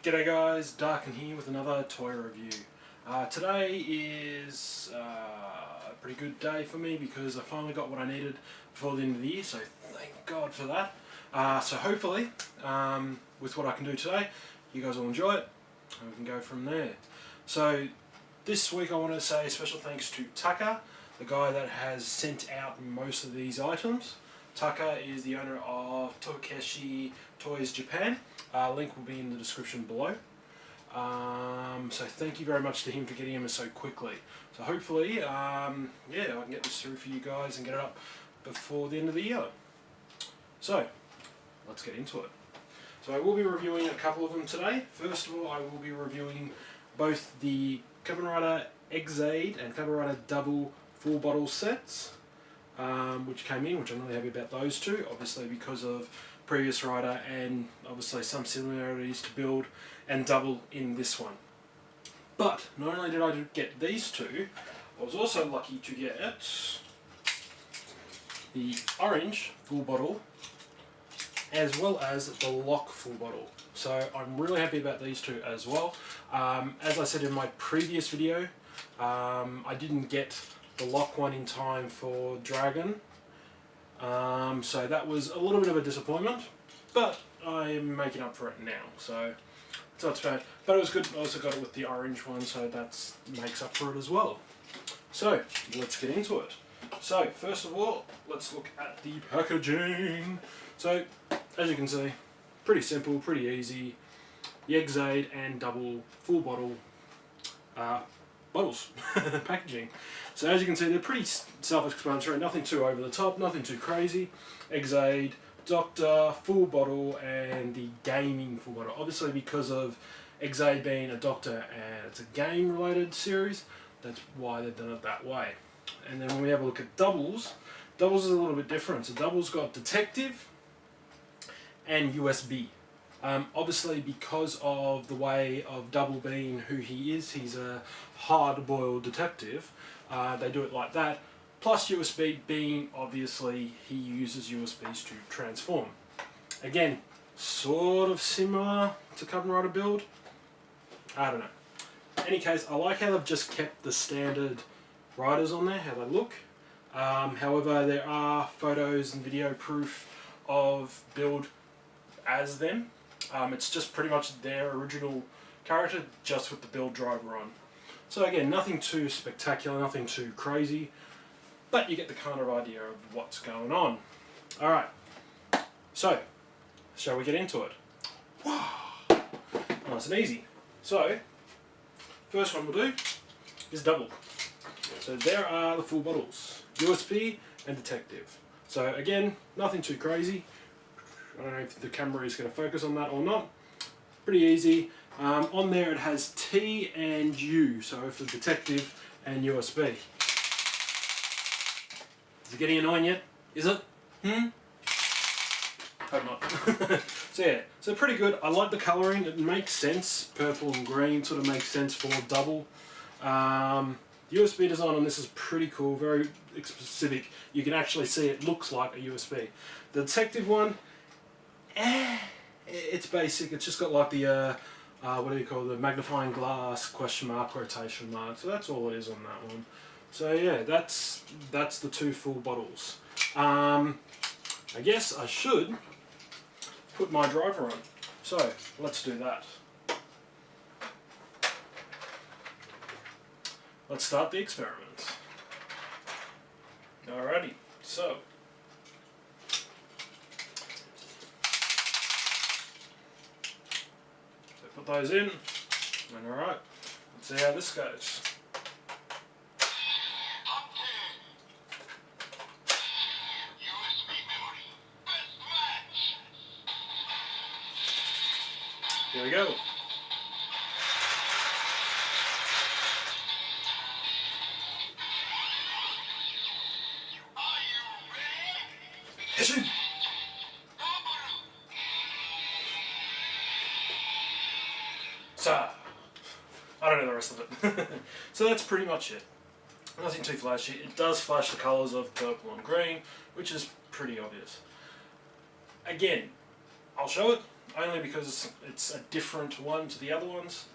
G'day guys, Darken here with another toy review. Today is a pretty good day for me because I finally got what I needed before the end of the year, so thank God for that. So hopefully, with what I can do today, you guys will enjoy it and we can go from there. So this week I want to say a special thanks to Taka, the guy that has sent out most of these items. Taka is the owner of Takeshi Toys Japan. Link will be in the description below. So thank you very much to him for getting them so quickly. So hopefully, yeah, I can get this through for you guys and get it up before the end of the year. So let's get into it. So I will be reviewing a couple of them today. First of all, I will be reviewing both the Kamen Rider Exade and Kamen Rider Double full bottle sets, which came in, which I'm really happy about those two, obviously because of previous Rider and obviously some similarities to Build and Double in this one. But not only did I get these two, I was also lucky to get the orange full bottle as well as the lock full bottle. So I'm really happy about these two as well. As I said in my previous video, I didn't get the lock one in time for Dragon, so that was a little bit of a disappointment, but I'm making up for it now, so it's not too bad. But it was good. I also got it with the orange one, so that makes up for it as well. So let's get into it. So first of all, let's look at the packaging. So as you can see, pretty simple, pretty easy. The Exade and Double full bottle bottles packaging. So as you can see, they're pretty self-explanatory, nothing too over the top, nothing too crazy. Exade, Doctor, full bottle, and the gaming full bottle. Obviously because of Exade being a Doctor and it's a game related series, that's why they've done it that way. And then when we have a look at Doubles, Doubles is a little bit different. So Doubles got Detective and USB. Obviously because of the way of Double being who he is, he's a hard-boiled detective, they do it like that, plus USB being obviously he uses USBs to transform. Again, sort of similar to Kamen Rider Build, I don't know. In any case, I like how they've just kept the standard riders on there, how they look. However, there are photos and video proof of Build as them. It's just pretty much their original character, just with the Build driver on. So again, nothing too spectacular, nothing too crazy, but you get the kind of idea of what's going on. Alright, so, shall we get into it? Nice and easy. So, first one we'll do is Double. So there are the full bottles, USB and Detective. So again, nothing too crazy. I don't know if the camera is going to focus on that or not. Pretty easy. On there it has T and U, so for Detective and USB. Is it getting annoying yet? Is it? Hope not. So yeah, so pretty good. I like the colouring. It makes sense. Purple and green sort of makes sense for Double. The USB design on this is pretty cool, very specific. You can actually see it looks like a USB. The Detective one, it's basic. It's just got like the what do you call the magnifying glass question mark quotation mark. So that's all it is on that one. So yeah, that's the two full bottles. I guess I should put my driver on. So let's do that. Let's start the experiment. Alrighty, so put those in, and alright, let's see how this goes. Here we go. So, I don't know the rest of it. So that's pretty much it. Nothing too flashy. It does flash the colours of purple and green, which is pretty obvious. Again, I'll show it only because it's a different one to the other ones.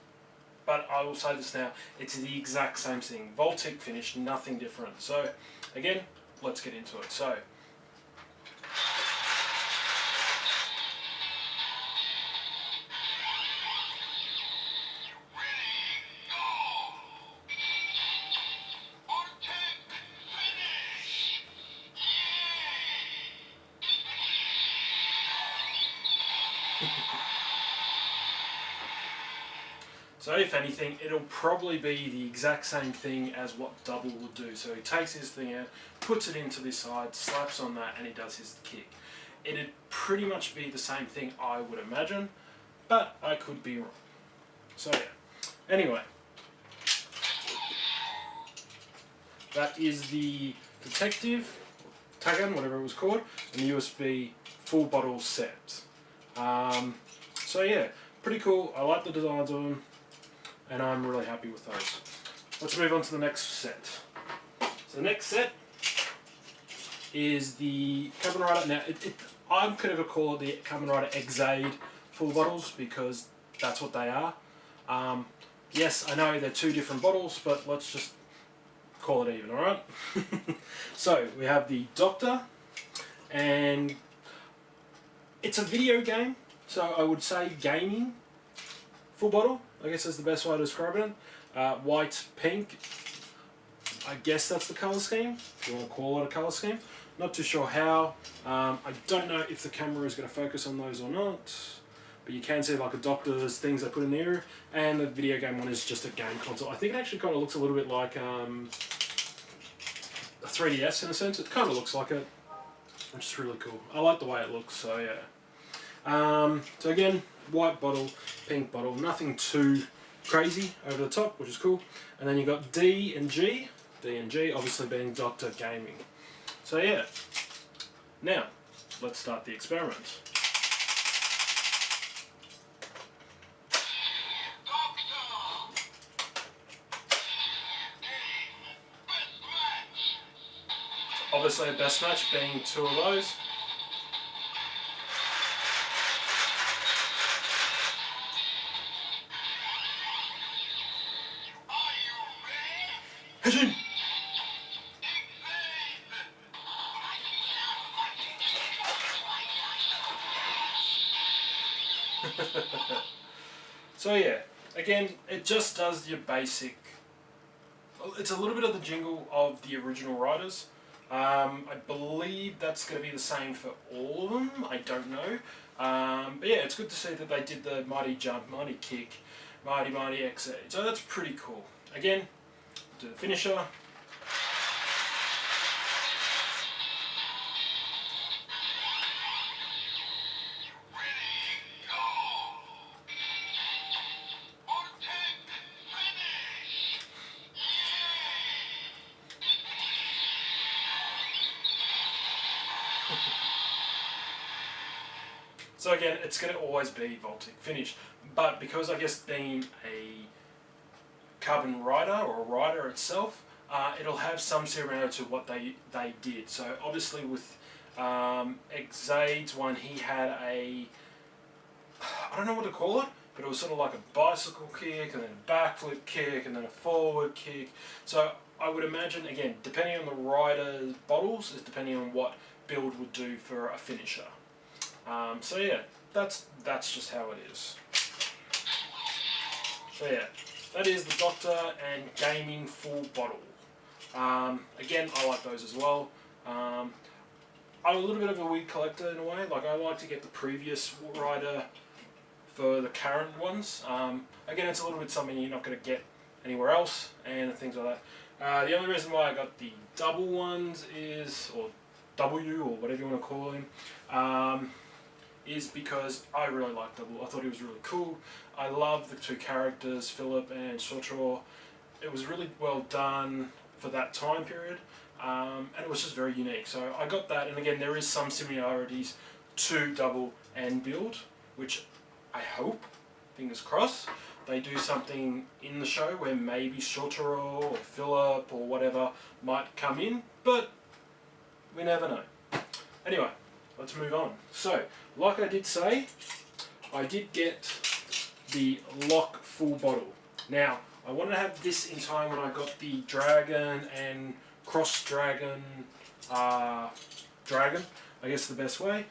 But I will say this now, it's the exact same thing. Voltic finish, nothing different. So, again, let's get into it. So, so if anything, it'll probably be the exact same thing as what double would do. So he takes his thing out, puts it into this side, slaps on that, and he does his kick. It'd pretty much be the same thing, I would imagine, but I could be wrong. So yeah. Anyway, that is the Detective, Tagan, whatever it was called, and the USB full bottle set. So yeah, pretty cool. I like the designs of them, and I'm really happy with those. Let's move on to the next set. So the next set is the Kamen Rider. Now, I'm going to call it the Kamen Rider Exade full bottles because that's what they are. Yes, I know they're two different bottles, but let's just call it even, alright? So, we have the Doctor, and it's a video game, so I would say gaming full bottle, I guess that's the best way to describe it. White, pink, I guess that's the colour scheme, if you want to call it a colour scheme. Not too sure how. I don't know if the camera is going to focus on those or not, but you can see like a Doctor's things they put in there, and the video game one is just a game console. I think it actually kind of looks a little bit like a 3DS in a sense. It kind of looks like it, which is really cool. I like the way it looks, so yeah. So again, white bottle, pink bottle, nothing too crazy over the top, which is cool. And then you got D and G obviously being Doctor Gaming. So yeah, now let's start the experiment. Obviously a best match being two of those. Hit So yeah, again, it just does your basic. It's a little bit of the jingle of the original Riders. I believe that's going to be the same for all of them. I don't know. But yeah, it's good to see that they did the Mighty Jump, Mighty Kick, Mighty X8. So that's pretty cool. Again, do the finisher. So again, it's going to always be Voltic finish, but because I guess being a Kamen Rider or a rider itself, it'll have some similarity to what they did. So obviously with Exade's one, he had a, I don't know what to call it, but it was sort of like a bicycle kick and then a backflip kick and then a forward kick. So I would imagine, again, depending on the rider's bottles, is depending on what build would do for a finisher. So yeah, that's just how it is. So yeah, that is the Doctor and Gaming full bottle. Again, I like those as well. I'm a little bit of a weird collector in a way. Like I like to get the previous rider for the current ones. Again, it's a little bit something you're not going to get anywhere else and things like that. The only reason why I got the double ones is, or W or whatever you want to call him, is because I really like Double. I thought he was really cool. I love the two characters, Philip and Shotro. It was really well done for that time period, and it was just very unique. So I got that, and again, there is some similarities to Double and Build, which I hope, fingers crossed, they do something in the show where maybe Shotaro or Philip or whatever might come in, but we never know. Anyway, let's move on. So, like I did say, I did get the lock full bottle. Now, I wanted to have this in time when I got the dragon and cross dragon, dragon, I guess the best way.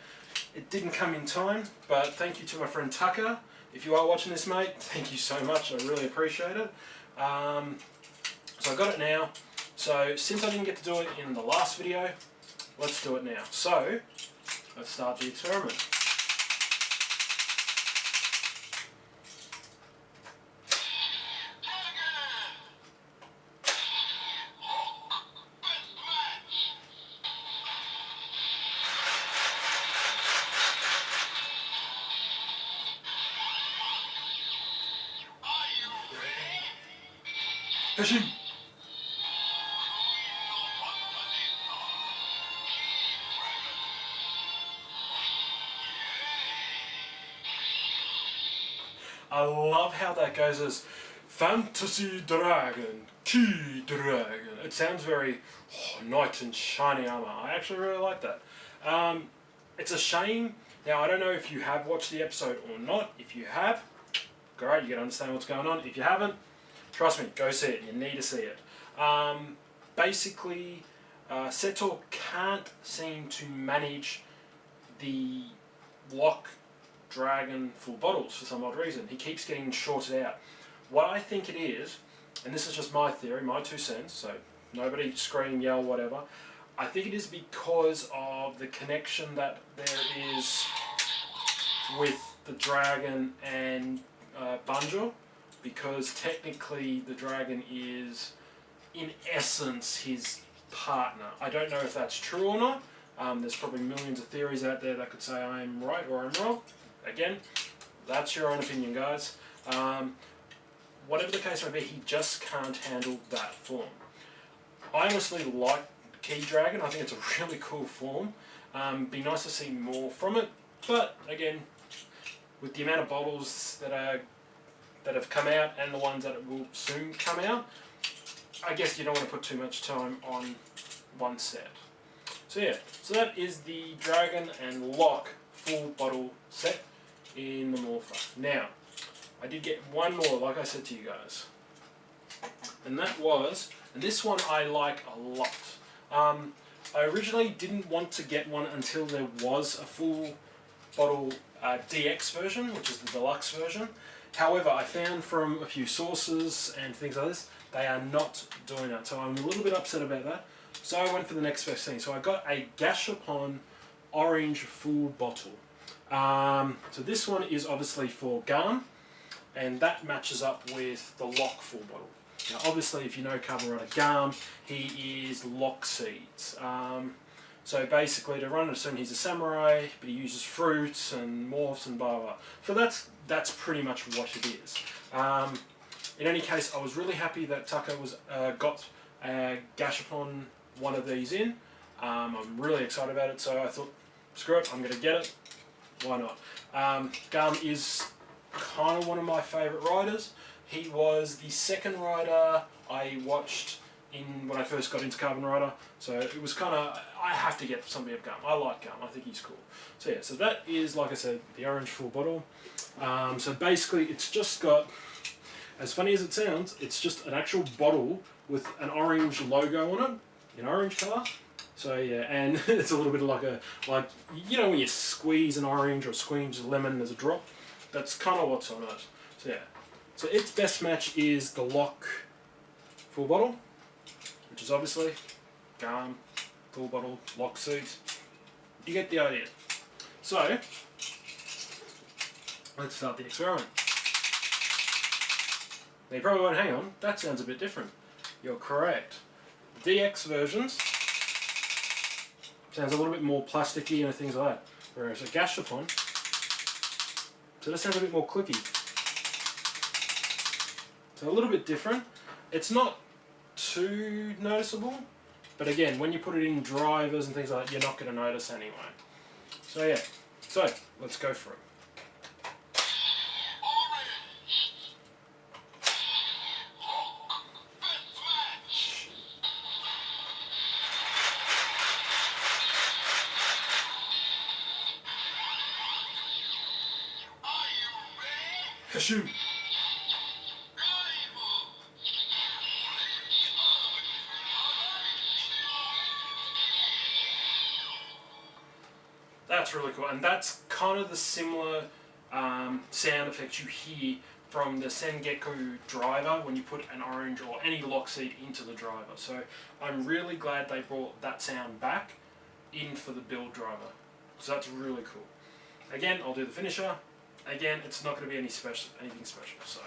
It didn't come in time, but thank you to my friend Tucker. If you are watching this, mate, thank you so much. I really appreciate it. So I got it now. So since I didn't get to do it in the last video, let's do it now. So let's start the experiment. Fishing! I love how that goes as Fantasy Dragon, Key Dragon. It sounds very knight in shiny armor. I actually really like that. It's a shame. Now, I don't know if you have watched the episode or not. If you have, great, you can understand what's going on. If you haven't, trust me, go see it. You need to see it. Basically, Seto can't seem to manage the lock dragon full bottles for some odd reason. He keeps getting shorted out. What I think it is, and this is just my theory, my 2 cents, so nobody scream, yell, whatever. I think it is because of the connection that there is with the dragon and Banjo, because technically the dragon is, in essence, his partner. I don't know if that's true or not. There's probably millions of theories out there that could say I'm right or I'm wrong. Again, that's your own opinion, guys. Whatever the case may be, he just can't handle that form. I honestly like Key Dragon. I think it's a really cool form. Be nice to see more from it, but again, with the amount of bottles that have come out and the ones that will soon come out, I guess you don't want to put too much time on one set. So yeah, so that is the Dragon and Lock full bottle set in the Morpher. Now, I did get one more, like I said to you guys, and that was, and this one I like a lot. I originally didn't want to get one until there was a full bottle DX version, which is the deluxe version. However, I found from a few sources and things like this, they are not doing that. So I'm a little bit upset about that. So I went for the next best thing. So I got a Gashapon orange full bottle. So this one is obviously for Gaim, and that matches up with the Lock full bottle. Now obviously if you know Kamen Rider Gaim, he is Lock Seeds. So basically to run, assume he's a samurai, but he uses fruits and morphs and blah blah. So that's pretty much what it is. In any case, I was really happy that Tucker got a Gashapon one of these in. I'm really excited about it, so I thought, screw it, I'm going to get it. Why not? Gaim is kind of one of my favourite riders. He was the second rider I watched when I first got into Kamen Rider, so it was kind of, I have to get somebody of Gaim. I like Gaim, I think he's cool. So yeah, so that is, like I said, the orange full bottle. So basically it's just got, as funny as it sounds, it's just an actual bottle with an orange logo on it, in orange colour. So yeah, and it's a little bit like you know when you squeeze an orange or squeeze a lemon as a drop, that's kind of what's on it. So yeah, so its best match is the Lock full bottle, which is obviously Gaim, full bottle, Lock Seeds. You get the idea. So let's start the experiment. Now you probably won't, hang on, that sounds a bit different. You're correct. The DX versions sounds a little bit more plasticky and things like that. Whereas a Gashapon, so that sounds a bit more clicky. So a little bit different. It's not too noticeable, but again, when you put it in drivers and things like that, you're not going to notice anyway. So yeah, so let's go for it. Kashoo! That's really cool, and that's kind of the similar sound effects you hear from the Sengeku driver when you put an orange or any lock seed into the driver. So I'm really glad they brought that sound back in for the build driver. So that's really cool. Again, I'll do the finisher. Again, it's not going to be anything special. So.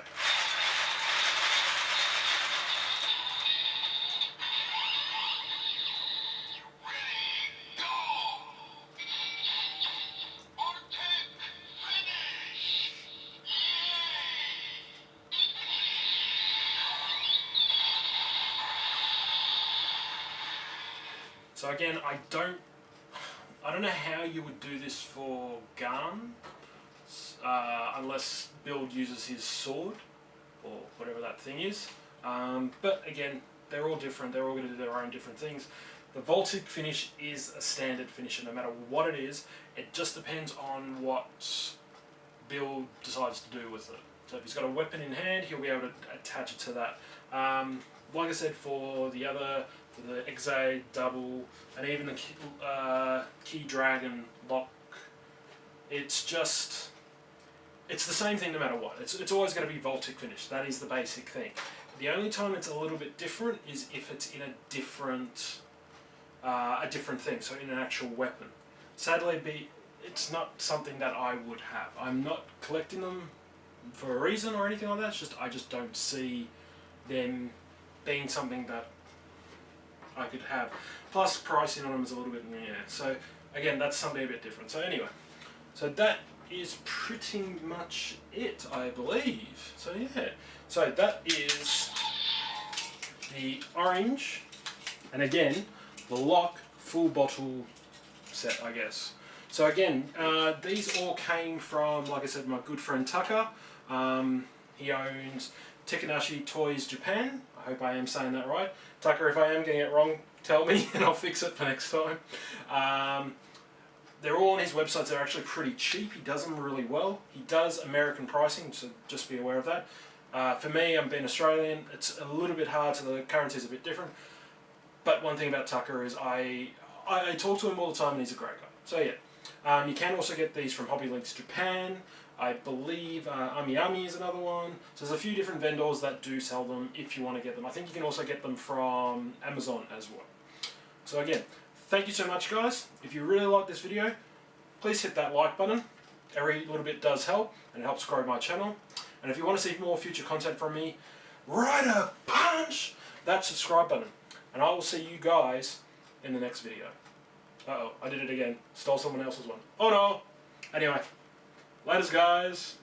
So again, I don't know how you would do this for Gaim, unless Build uses his sword, or whatever that thing is. But again, they're all different, they're all going to do their own different things. The vaulted finish is a standard finisher, no matter what it is. It just depends on what Build decides to do with it. So if he's got a weapon in hand, he'll be able to attach it to that. Like I said, for the Exade double, and even the key dragon lock, it's the same thing no matter what. It's always going to be vaulted finish. That is the basic thing. The only time it's a little bit different is if it's in a different thing, so in an actual weapon. Sadly, it's not something that I would have. I'm not collecting them for a reason or anything like that. It's just I just don't see them being something that I could have. Plus, pricing on them is a little bit so again, that's something a bit different. So anyway, so that is pretty much it, I believe. So yeah, so that is the orange, and again, the lock full bottle set, I guess. So again, these all came from, like I said, my good friend Tucker. He owns Tekanashi Toys Japan. I hope I am saying that right. Tucker, if I am getting it wrong, tell me and I'll fix it for next time. They're all on his websites. They're actually pretty cheap. He does them really well. He does American pricing, so just be aware of that. For me, I'm being Australian. It's a little bit hard, so the currency is a bit different. But one thing about Tucker is I talk to him all the time, and he's a great guy. So yeah, you can also get these from Hobby Links Japan. I believe Ami Ami is another one. So there's a few different vendors that do sell them if you want to get them. I think you can also get them from Amazon as well. So again, thank you so much, guys. If you really like this video, please hit that like button. Every little bit does help, and it helps grow my channel. And if you want to see more future content from me, Rider Punch that subscribe button. And I will see you guys in the next video. Uh-oh, I did it again. Stole someone else's one. Oh no! Anyway, laters, guys.